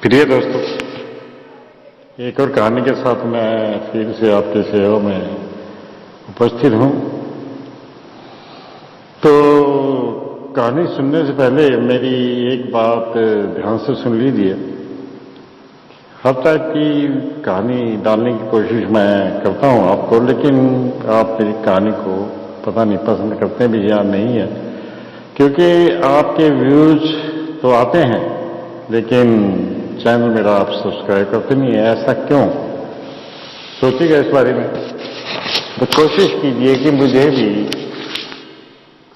प्रिय दोस्तों, एक और कहानी के साथ मैं फिर से आपकी सेवा में उपस्थित हूं। तो कहानी सुनने से पहले मेरी एक बात ध्यान से सुन लीजिए। हर टाइप की कहानी डालने की कोशिश मैं करता हूं आपको, लेकिन आप मेरी कहानी को पता नहीं पसंद करते भी या नहीं है, क्योंकि आपके व्यूज तो आते हैं लेकिन चैनल मेरा आप सब्सक्राइब करते नहीं है। ऐसा क्यों? सोचिएगा इस बारे में। तो कोशिश कीजिए कि मुझे भी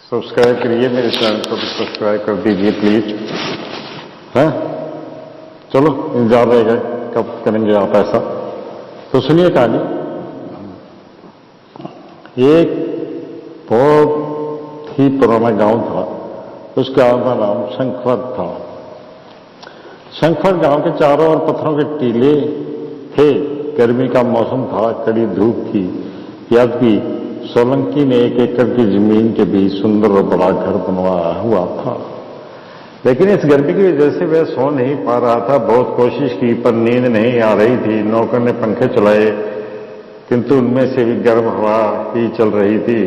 सब्सक्राइब करिए, मेरे चैनल को भी सब्सक्राइब कर दीजिए प्लीज। हाँ, चलो इंतजार रहेगा कब करेंगे आप ऐसा। तो सुनिए कहानी। एक बहुत ही पुराना गांव था। उस गांव का नाम शंखवर था। शंखवर गांव के चारों ओर पत्थरों के टीले थे। गर्मी का मौसम था, कड़ी धूप थी। यद्यपि सोलंकी ने 1 एकड़ की जमीन के बीच सुंदर और बड़ा घर बनवाया हुआ था, लेकिन इस गर्मी की वजह से वह सो नहीं पा रहा था। बहुत कोशिश की पर नींद नहीं आ रही थी। नौकर ने पंखे चलाए किंतु उनमें से भी गर्म हवा ही चल रही थी।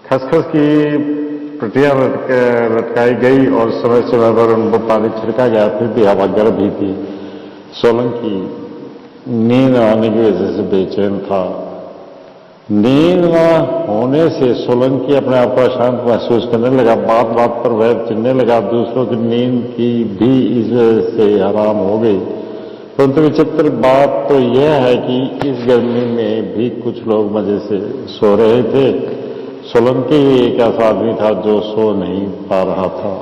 खसखस की पटिया लटकाई गई और समय समय पर उनको पानी छिड़का गया, फिर भी हवा गर्म ही थी। सोलंकी नींद आने की वजह से बेचैन था। नींद न होने से सोलंकी अपने आप को अशांत महसूस करने लगा। बात बात पर वह चिढ़ने लगा। दूसरों की नींद की भी इस वजह से हराम हो गई। परंतु विचित्र बात तो यह है कि इस गर्मी में भी कुछ लोग मजे से सो रहे थे। सोलंकी एक ऐसा आदमी था जो सो नहीं पा रहा था।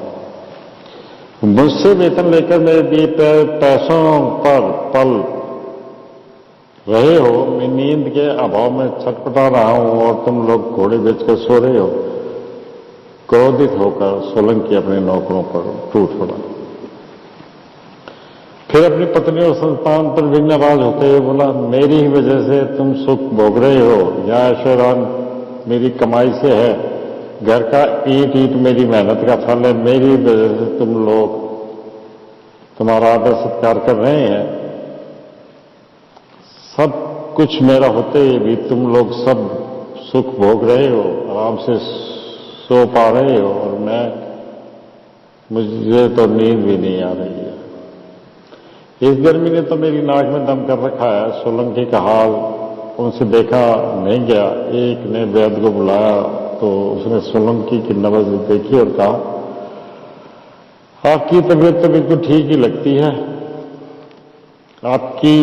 मुझसे वेतन लेकर मेरे दिए पैसों पर पल रहे हो। मैं नींद के अभाव में छटपटा रहा हूं और तुम लोग घोड़े बेचकर सो रहे हो। क्रोधित होकर सोलंकी अपने नौकरों पर टूट पड़ा। फिर अपनी पत्नी और संतान पर भी नाराज होते हुए बोला, मेरी ही वजह से तुम सुख भोग रहे हो। यह ऐशोआराम मेरी कमाई से है। घर का ईंट ईंट मेरी मेहनत का फल है। मेरी वजह से तुम लोग तुम्हारा आदर सत्कार कर रहे हैं। सब कुछ मेरा होते हुए भी तुम लोग सब सुख भोग रहे हो, आराम से सो पा रहे हो, और मुझे तो नींद भी नहीं आ रही है। इस गर्मी ने तो मेरी नाक में दम कर रखा है। सोलंकी का हाल उनसे देखा नहीं गया। एक ने वैद्य को बुलाया तो उसने सोलंकी की नब्ज देखी और कहा, आपकी तबीयत तो बिल्कुल ठीक ही लगती है। आपकी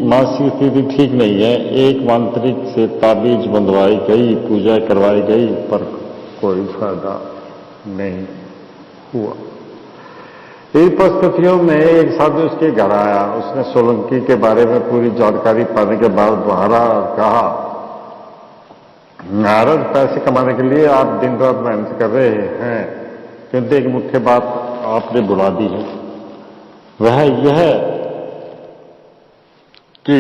मानसिक स्थिति ठीक नहीं है। एक मांत्रिक से ताबीज बंधवाई गई, पूजा करवाई गई, पर कोई फायदा नहीं हुआ। इन परिस्थितियों में एक साधु उसके घर आया। उसने सोलंकी के बारे में पूरी जानकारी पाने के बाद दोबारा कहा, नारद, पैसे कमाने के लिए आप दिन रात मेहनत कर रहे हैं, किंतु एक मुख्य बात आपने भुला दी है। वह यह कि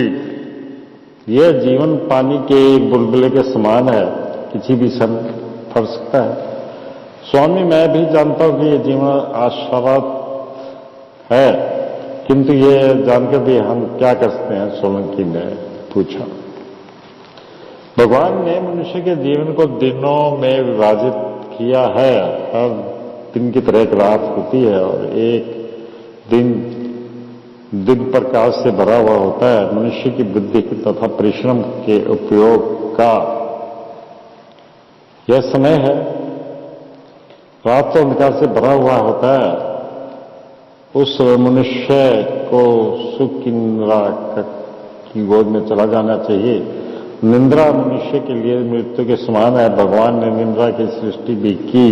यह जीवन पानी के एक बुलबुले के समान है, किसी भी समय फट सकता है। स्वामी, मैं भी जानता हूं कि यह जीवन आशावाद है, किंतु ये जानकर भी हम क्या कर सकते हैं? सोलंकी ने पूछा। भगवान ने मनुष्य के जीवन को दिनों में विभाजित किया है। हर दिन की तरह एक रात होती है और एक दिन दिन प्रकाश से भरा हुआ होता है। मनुष्य की बुद्धि तथा परिश्रम के उपयोग का यह समय है। रात तो अंधकार से भरा हुआ होता है। उस मनुष्य को सुख की निद्रा की गोद में चला जाना चाहिए। निद्रा मनुष्य के लिए मृत्यु के समान है। भगवान ने निद्रा की सृष्टि भी की।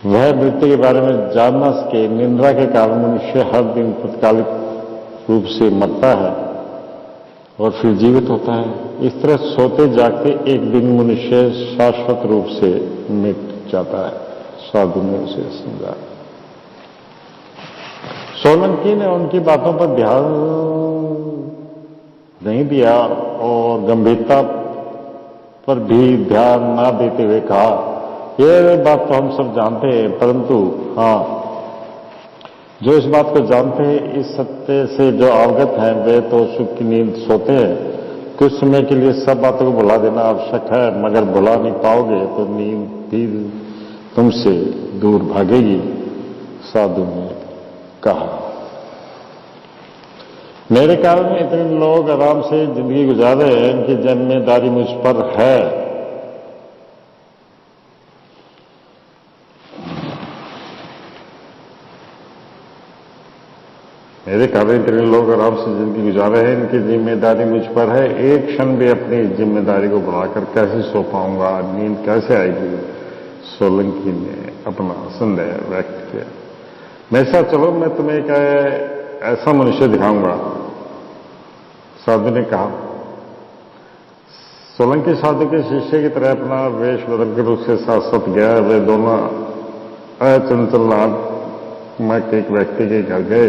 वह मृत्यु के बारे में जान न सके। निद्रा के कारण मनुष्य हर दिन तत्कालिक रूप से मरता है और फिर जीवित होता है। इस तरह सोते जागते एक दिन मनुष्य शाश्वत रूप से मिट जाता है। साधु ने उसे समझाया। सोलंकी ने उनकी बातों पर ध्यान नहीं दिया और गंभीरता पर भी ध्यान न देते हुए कहा, यह बात तो हम सब जानते हैं, परंतु हाँ, जो इस बात को जानते हैं, इस सत्य से जो अवगत हैं, वे तो सुख की नींद सोते हैं। कुछ समय के लिए सब बातों को भुला देना आवश्यक है, मगर भुला नहीं पाओगे तो नींद फिर तुमसे दूर भागेगी, साधु ने कहा। मेरे ख्याल में इतने लोग आराम से जिंदगी गुजार रहे हैं, इनकी जिम्मेदारी मुझ पर है। मेरे ख्याल में इतने लोग आराम से जिंदगी गुजार रहे हैं, इनकी जिम्मेदारी मुझ पर है। एक क्षण भी अपनी जिम्मेदारी को भुलाकर कैसे सो पाऊंगा, नींद कैसे आएगी, सोलंकी ने अपना संदेह व्यक्त किया। मेरे साथ चलो, मैं तुम्हें एक ऐसा मनुष्य दिखाऊंगा, साधु ने कहा। सोलंकी साधु के शिष्य की तरह अपना वेश बदलकर उसके साथ साथ गया। वे दोनों अचंचल नामक एक व्यक्ति के घर गए।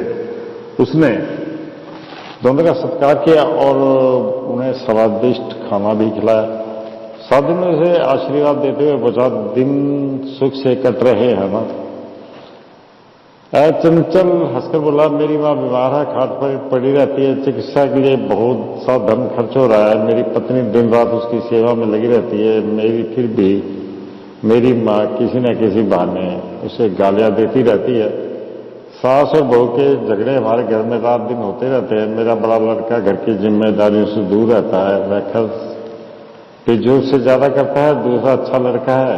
उसने दोनों का सत्कार किया और उन्हें स्वादिष्ट खाना भी खिलाया। साधु ने उसे आशीर्वाद देते हुए पूछा, दिन सुख से कट रहे हैं ना? चंचल हंसकर बोला, मेरी मां बीमार है, खाट पर पड़ी रहती है, चिकित्सा के लिए बहुत सा धन खर्च हो रहा है। मेरी पत्नी दिन रात उसकी सेवा में लगी रहती है। फिर भी मेरी मां किसी न किसी बहाने उसे गालियां देती रहती है। सास और बहू के झगड़े हमारे घर में रात दिन होते रहते हैं। मेरा बड़ा लड़का घर की जिम्मेदारियों से दूर रहता है, वह खर्च फिजूल से ज्यादा करता है। दूसरा अच्छा लड़का है,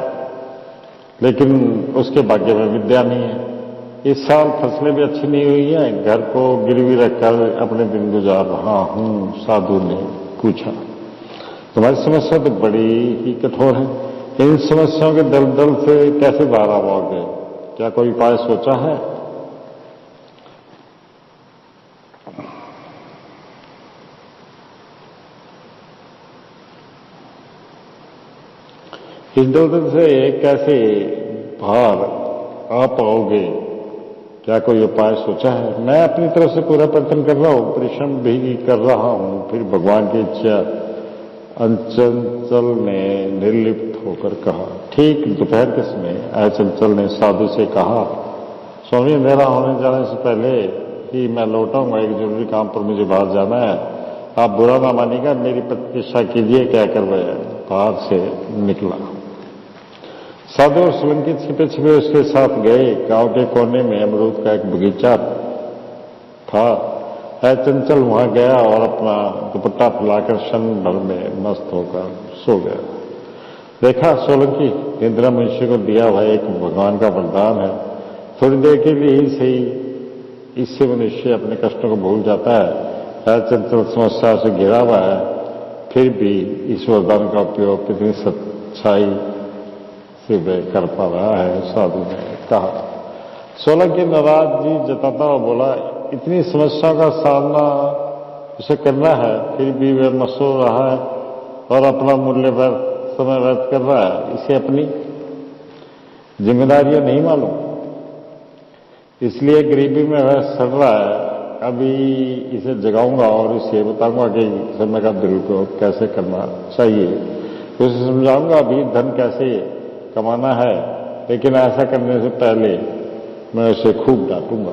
लेकिन उसके भाग्य में विद्या नहीं है। इस साल फसलें भी अच्छी नहीं हुई हैं, घर को गिरवी रखकर अपने दिन गुजार रहा हूं। साधु ने पूछा, तुम्हारी समस्या तो बड़ी ही कठोर है, इन समस्याओं के दलदल से कैसे बाहर आओगे? क्या कोई उपाय सोचा है? इस दलदल से कैसे बाहर आ पाओगे? क्या कोई उपाय सोचा है? मैं अपनी तरफ से पूरा प्रयत्न कर रहा हूं, परिश्रम भी कर रहा हूं। फिर भगवान की इच्छा, अचंचल ने निर्लिप्त होकर कहा। ठीक दोपहर के समय अचंचल ने साधु से कहा, स्वामी, अंधेरा होने जाने से पहले ही मैं लौटाऊंगा, एक जरूरी काम पर मुझे बाहर जाना है। आप बुरा ना मानिएगा, मेरी प्रतीक्षा कीजिए, कहकर वह बाहर से निकला। साधु और सोलंकी छिपे छिपे उसके साथ गए। गांव के कोने में अमरूद का एक बगीचा था। चंचल वहां गया और अपना दुपट्टा फैलाकर क्षण भर में मस्त होकर सो गया। देखा, सोलंकी, निद्रा मनुष्य को दिया हुआ एक भगवान का वरदान है। थोड़ी देर के लिए ही सही, इससे मनुष्य अपने कष्टों को भूल जाता है। चंचल समस्या से घिरा हुआ है, फिर भी इस वरदान का उपयोग कितनी सच्चाई से वह कर पा रहा है, साधु ने कहा। सोलंकी नाराजगी जताता हुआ बोला, इतनी समस्याओं का सामना उसे करना है, फिर भी वह मस्त हो रहा है और अपना मूल्य पर समय व्यर्थ कर रहा है। इसे अपनी जिम्मेदारियां नहीं मालूम, इसलिए गरीबी में वह सड़ रहा है। अभी इसे जगाऊंगा और इसे बताऊंगा कि समय का दुरुपयोग कैसे करना चाहिए। उसे समझाऊंगा अभी धन कैसे कमाना है, लेकिन ऐसा करने से पहले मैं उसे खूब डांटूंगा।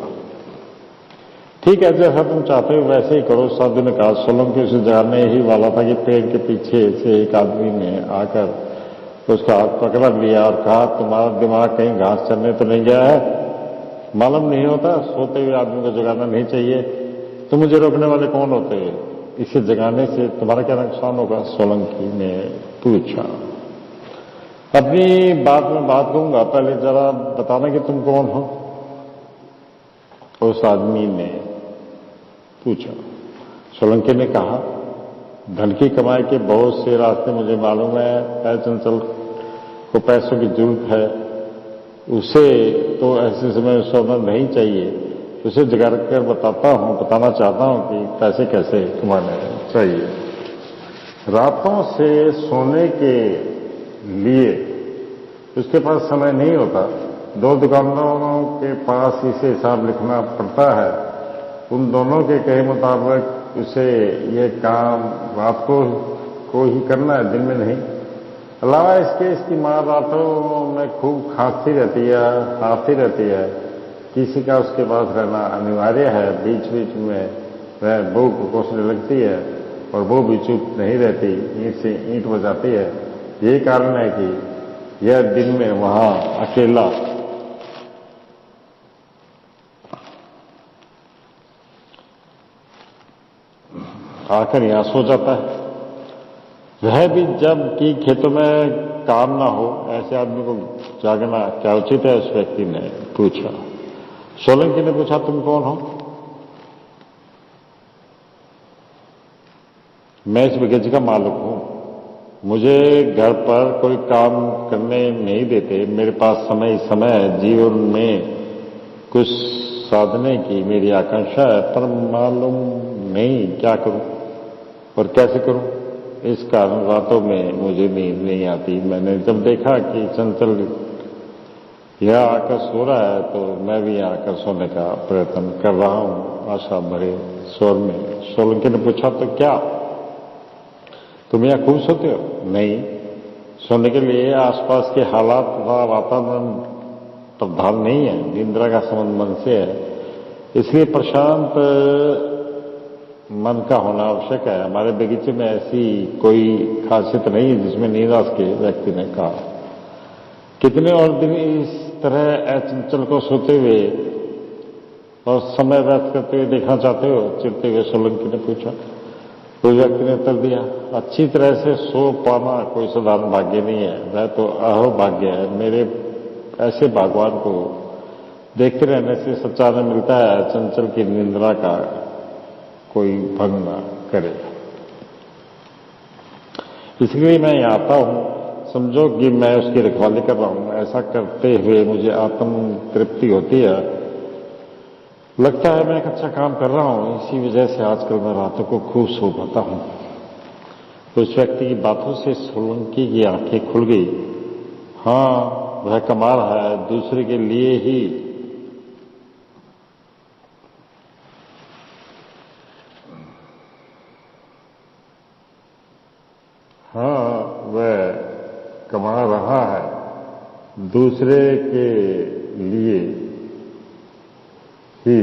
ठीक है, जैसा तुम चाहते हो वैसे ही करो, साधु ने कहा। सोलंकी उसे जगाने ही वाला था कि पेड़ के पीछे से एक आदमी ने आकर उसका हाथ पकड़ लिया और कहा, तुम्हारा दिमाग कहीं घास चरने तो नहीं गया है? मालूम नहीं होता सोते हुए आदमी को जगाना नहीं चाहिए? तुम मुझे रोकने वाले कौन होते हैं? इसे जगाने से तुम्हारा क्या नुकसान होगा? सोलंकी ने पूछा। अपनी बात में बात कहूंगा, पहले जरा बताना कि तुम कौन हो? उस आदमी ने पूछा। सोलंकी ने कहा, धन की कमाई के बहुत से रास्ते मुझे मालूम है। चंचल को पैसों की जरूरत है, उसे तो ऐसे समय सोना नहीं चाहिए। उसे जगा कर बताना चाहता हूं कि पैसे कैसे कमाने चाहिए। रातों से सोने के लिए उसके पास समय नहीं होता। 2 दुकानदारों के पास इसे हिसाब लिखना पड़ता है। उन दोनों के कहे मुताबिक उसे ये काम रात को ही करना है, दिन में नहीं। अलावा इसके इसकी मां रातों में खूब खांसती रहती है, हारती रहती है। किसी का उसके पास रहना अनिवार्य है। बीच बीच में वह बहू को कोसने लगती है और वो भी चुप नहीं रहती, ईंट से ईंट बजाती है। यही कारण है कि यह दिन में वहां अकेला आकर यहां सो जाता है। वह भी जब कि खेतों में काम ना हो, ऐसे आदमी को जागना क्या उचित है? उस व्यक्ति ने पूछा। सोलंकी ने पूछा, तुम कौन हो? मैं इस बगीचे का मालिक हूं। मुझे घर पर कोई काम करने नहीं देते। मेरे पास समय है जीवन में कुछ साधने की मेरी आकांक्षा है, पर मालूम नहीं क्या करूं और कैसे करूं। इस कारण रातों में मुझे नींद नहीं आती। मैंने जब देखा कि चंचल यह आकर सो रहा है तो मैं भी आकर सोने का प्रयत्न कर रहा हूं, आशा भरे स्वर में। सोलंकी ने पूछा, तो क्या तुम यहां खूब सोते हो? नहीं, सोने के लिए आसपास के हालात तथा वातावरण प्रधान नहीं है। निद्रा का संबंध मन से है, इसलिए प्रशांत मन का होना आवश्यक है। हमारे बगीचे में ऐसी कोई खासियत नहीं है जिसमें नींद आ सके, व्यक्ति ने कहा। कितने और दिन इस तरह अचंचल को सोते हुए और समय व्यर्थ करते हुए देखना चाहते हो? चिढ़ते हुए सोलंकी ने पूछा। कोई व्यक्ति ने उत्तर दिया, अच्छी तरह से सो पाना कोई साधारण भाग्य नहीं है, वह तो अहोभाग्य है। मेरे ऐसे भगवान को देखते रहने से सच्चा आनंद मिलता है। चंचल की निंद्रा का कोई भंग न करे, इसलिए मैं यहाँ आता हूं। समझो कि मैं उसकी रखवाली कर रहा हूं। ऐसा करते हुए मुझे आत्म तृप्ति होती है। लगता है मैं एक अच्छा काम कर रहा हूं। इसी वजह से आजकल मैं रातों को खूब सो पाता हूं। उस व्यक्ति की बातों से सोलंकी की आंखें खुल गई। हाँ, वह कमा रहा है, दूसरे के लिए ही। हाँ, वह कमा रहा है दूसरे के लिए ही,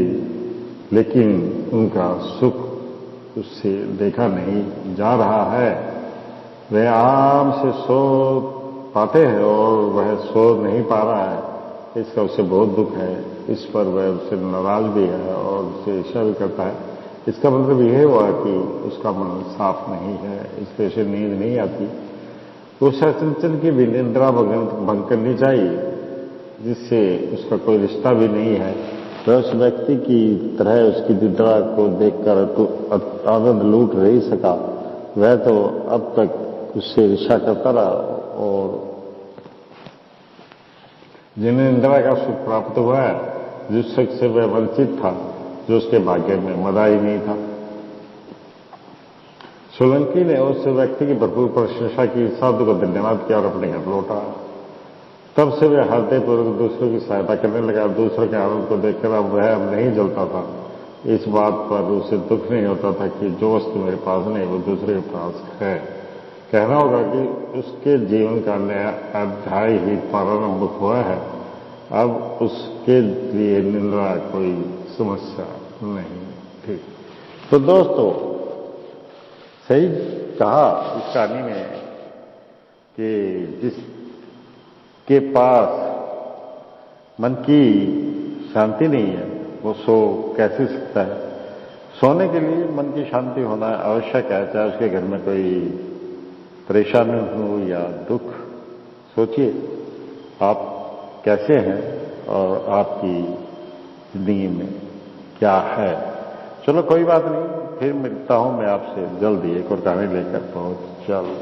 लेकिन उनका सुख उससे देखा नहीं जा रहा है। वे आराम से सो पाते हैं और वह सो नहीं पा रहा है। इसका उसे बहुत दुख है। इस पर वह उससे नाराज भी है और उसे ईर्ष्या भी करता है। इसका मतलब यह हुआ कि उसका मन साफ नहीं है, इसलिए उसे नींद नहीं आती। उस अचंचल की भी निद्रा भंग करनी चाहिए, जिससे उसका कोई रिश्ता भी नहीं है। वह उस व्यक्ति की तरह उसकी निद्रा को देखकर तो आनंद लूट नहीं सका। वह तो अब तक उससे ईर्ष्या करता रहा और जिन्हें निद्रा का सुख प्राप्त हुआ है, जिस सुख से वह वंचित था, जो उसके भाग्य में मदा ही नहीं था। सोलंकी ने उस व्यक्ति की भरपूर प्रशंसा की, साधु को धन्यवाद किया और अपने घर लौटा। तब से वह हृदयपूर्वक दूसरों की सहायता करने लगा। दूसरों के आनंद को देखकर अब वह नहीं जलता था। इस बात पर उसे दुख नहीं होता था कि जो वस्तु मेरे पास नहीं वो दूसरे के पास है। कहना होगा कि उसके जीवन का नया अध्याय ही प्रारंभ हुआ है। अब उसके लिए निंद्रा कोई समस्या नहीं थी। तो दोस्तों, सही कहा इस कहानी में कि जिसके पास मन की शांति नहीं है वो सो कैसे सकता है। सोने के लिए मन की शांति होना आवश्यक है, चाहे उसके घर में कोई परेशानी हो या दुख। सोचिए आप कैसे हैं और आपकी जिंदगी में क्या है। चलो कोई बात नहीं, फिर मिलता हूं मैं आपसे जल्दी एक और कहानी लेकर। बहुत जल्द।